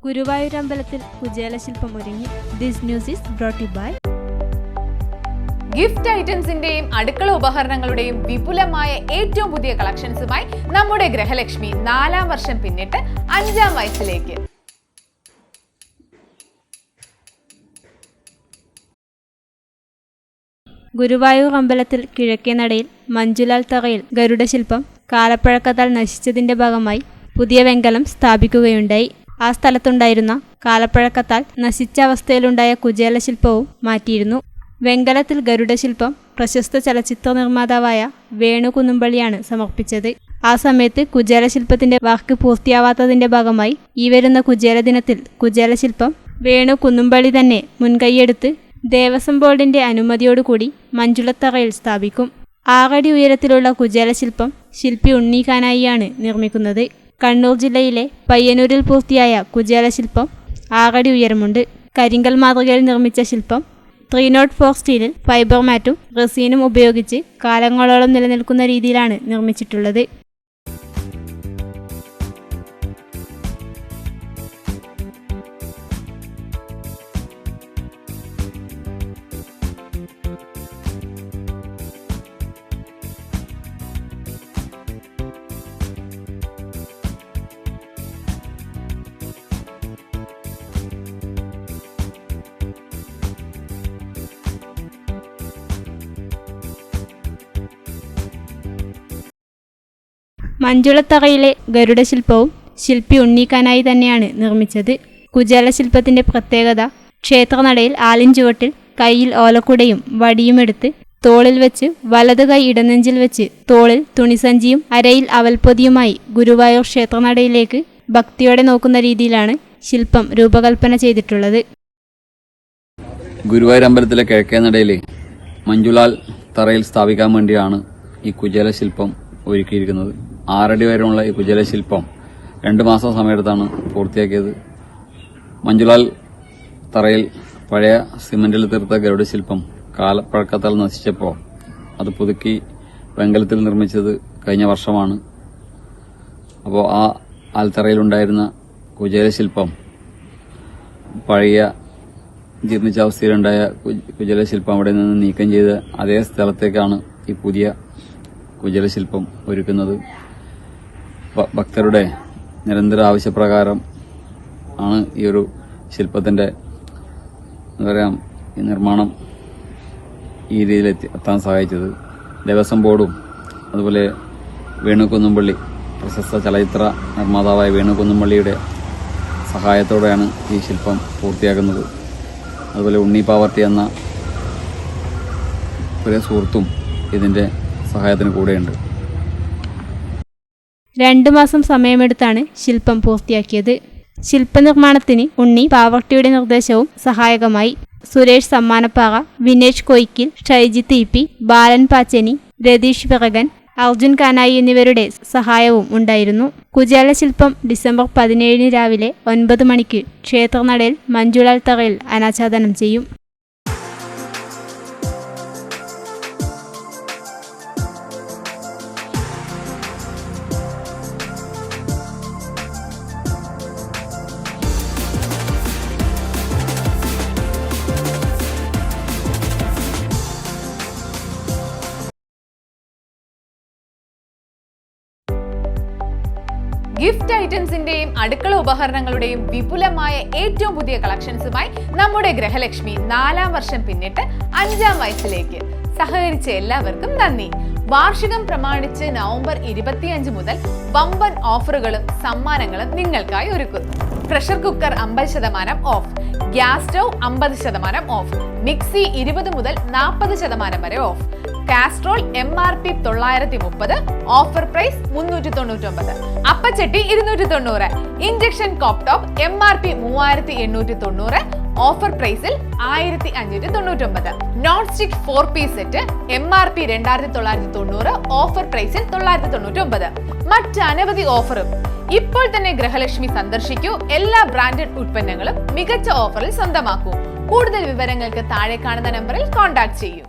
ഗുരുവായൂരമ്പലത്തിൽ കുചേലശില്പം ഒരുങ്ങി. This news is brought you by gift ഐറ്റംസിന്റെയും അടുക്കള ഉപകരണങ്ങളുടെയും വിപുലമായ ഏറ്റവും പുതിയ കളക്ഷൻസുമായി നമ്മുടെ ഗൃഹലക്ഷ്മി 4ാം വർഷം പിന്നിട്ട് 5ാം വയസ്സിലേക്ക്. ഗുരുവായൂർ അമ്പലത്തിൽ കിഴക്കേനടയിൽ മഞ്ജുലാൽ തറയിൽ ഗരുഡശില്പം കാലപ്പഴക്കത്താൽ നശിച്ചതിന്റെ ഭാഗമായി പുതിയ വെങ്കലം സ്ഥാപിക്കുകയുണ്ടായി. ആ സ്ഥലത്തുണ്ടായിരുന്ന കാലപ്പഴക്കത്താൽ നശിച്ച അവസ്ഥയിലുണ്ടായ കുചേലശില്പവും മാറ്റിയിരുന്നു. വെങ്കലത്തിൽ ഗരുഡശില്പം പ്രശസ്ത ചലച്ചിത്ര നിർമ്മാതാവായ വേണു കുന്നുംപള്ളിയാണ് സമർപ്പിച്ചത്. ആ സമയത്ത് കുചേലശില്പത്തിന്റെ വർക്ക് പൂർത്തിയാവാത്തതിന്റെ ഭാഗമായി ഈ വരുന്ന കുചേല ദിനത്തിൽ കുചേലശില്പം വേണു കുന്നുംപള്ളി തന്നെ മുൻകൈയെടുത്ത് ദേവസ്വം ബോർഡിന്റെ അനുമതിയോടുകൂടി മഞ്ജുളത്തറയിൽ സ്ഥാപിക്കും. 6 അടി ഉയരത്തിലുള്ള കുചേലശില്പം ശില്പി ഉണ്ണി കാനായിയാണ് നിർമ്മിക്കുന്നത്. കണ്ണൂർ ജില്ലയിലെ പയ്യന്നൂരിൽ പൂർത്തിയായ കുചേലശില്പം 6 അടി ഉയരമുണ്ട്. കരിങ്കൽ മാതൃകയിൽ നിർമ്മിച്ച ശില്പം 304 സ്റ്റീലിൽ ഫൈബർ മാറ്റും റെസീനും ഉപയോഗിച്ച് കാലങ്ങളോളം നിലനിൽക്കുന്ന രീതിയിലാണ് നിർമ്മിച്ചിട്ടുള്ളത്. മഞ്ജുളത്തറയിലെ ഗരുഡശില്പവും ശില്പി ഉണ്ണിക്കാനായി തന്നെയാണ് നിർമ്മിച്ചത്. കുചേലശില്പത്തിന്റെ പ്രത്യേകത ക്ഷേത്രനടയിൽ ആലിൻ ചുവട്ടിൽ കയ്യിൽ ഓലക്കുടയും വടിയുമെടുത്ത് തോളിൽ വെച്ച് വലത് കൈ ഇടനെഞ്ചിൽ വെച്ച് തോളിൽ തുണിസഞ്ചിയും അരയിൽ അവൽപ്പൊതിയുമായി ഗുരുവായൂർ ക്ഷേത്രനടയിലേക്ക് ഭക്തിയോടെ നോക്കുന്ന രീതിയിലാണ് ശില്പം രൂപകൽപ്പന ചെയ്തിട്ടുള്ളത്. ഗുരുവായൂർ അമ്പലത്തിലെ കിഴക്കേനടയിലെ മഞ്ജുലാൽ തറയിൽ സ്ഥാപിക്കാൻ വേണ്ടിയാണ് ഈ കുചേലശില്പം ഒരുക്കിയിരിക്കുന്നത്. 6 അടി വരെയുള്ള ഈ കുചേലശില്പം 2 മാസം സമയത്താണ് പൂർത്തിയാക്കിയത്. മഞ്ജുലാൽ തറയിൽ പഴയ സിമന്റിൽ തീർത്ത ഗരുഡശില്പം കാലപ്പഴക്കത്താൽ നശിച്ചപ്പോൾ അത് പുതുക്കി വെങ്കലത്തിൽ നിർമ്മിച്ചത് കഴിഞ്ഞ വർഷമാണ്. അപ്പോൾ ആ ആൽത്തറയിലുണ്ടായിരുന്ന കുചേലശില്പം പഴയ ജീർണിച്ച അവസ്ഥയിലുണ്ടായ കുചേലശില്പം അവിടെ നിന്ന് നീക്കം ചെയ്ത് അതേ സ്ഥലത്തേക്കാണ് ഈ പുതിയ കുചേലശില്പം ഒരുക്കുന്നത്. ഭക്തരുടെ നിരന്തര ആവശ്യപ്രകാരം ആണ് ഈ ഒരു ശില്പത്തിന്റെ ഈ നിർമ്മാണം ഈ രീതിയിൽ എത്താൻ സഹായിച്ചത്. ദേവസ്വം ബോർഡും അതുപോലെ വേണു കുന്നുംപള്ളി പ്രശസ്ത ചലച്ചിത്ര നിർമ്മാതാവായ വേണു കുന്നുംപള്ളിയുടെ സഹായത്തോടെയാണ് ഈ ശില്പം പൂർത്തിയാക്കുന്നത്. അതുപോലെ ഉണ്ണി പാവർട്ടി എന്ന ഒരു സുഹൃത്തും ഇതിന്റെ സഹായത്തിന് കൂടെയുണ്ട്. 2 മാസം സമയമെടുത്താണ് ശില്പം പൂർത്തിയാക്കിയത്. ശില്പനിർമ്മാണത്തിന് ഉണ്ണി പാവർട്ടിയുടെ നിർദ്ദേശവും സഹായകമായി. സുരേഷ് സമ്മാനപ്പാറ, വിനേഷ് കൊയ്ക്കിൽ, ഷൈജിത്ത് ഇ പി, ബാലൻ പാച്ചേനി, രതീഷ് പിറകൻ, അർജുൻ കാനായി എന്നിവരുടെ സഹായവും ഉണ്ടായിരുന്നു. കുചേലശില്പം ഡിസംബർ 17 രാവിലെ 9 മണിക്ക് ക്ഷേത്രനടയിൽ മഞ്ജുലാൽ തറയിൽ അനാച്ഛാദനം ചെയ്യും. ഗിഫ്റ്റ് ഐറ്റംസിന്റെയും അടുക്കള ഉപകരണങ്ങളുടെയും വിപുലമായ ഏറ്റവും പുതിയ കളക്ഷൻസുമായി നമ്മുടെ ഗൃഹലക്ഷ്മി 4ാം വർഷം പിന്നിട്ട് 5ാം വയസ്സിലേക്ക്. സഹകരിച്ച എല്ലാവർക്കും നന്ദി. വാർഷികം പ്രമാണിച്ച് നവംബർ 25 മുതൽ വമ്പൻ ഓഫറുകളും സമ്മാനങ്ങളും നിങ്ങൾക്കായി ഒരുക്കുന്നു. Pressure cooker 50% off, gas stove 50% off, മിക്സി 20 മുതൽ 40% വരെ off, casserole MRP 930, offer price 399, അപ്പച്ചട്ടി 290, induction cooktop MRP 3890, offer പ്രൈസിൽ 1599, non stick 4 piece set MRP 2990, offer പ്രൈസിൽ 999. മറ്റ് അനവധി ഓഫറും. ഇപ്പോൾ തന്നെ ഗൃഹലക്ഷ്മി സന്ദർശിക്കൂ. എല്ലാ ബ്രാൻഡഡ് ഉൽപ്പന്നങ്ങളും മികച്ച ഓഫറിൽ സ്വന്തമാക്കൂ. കൂടുതൽ വിവരങ്ങൾക്ക് താഴെ കാണുന്ന നമ്പറിൽ കോൺടാക്ട് ചെയ്യൂ.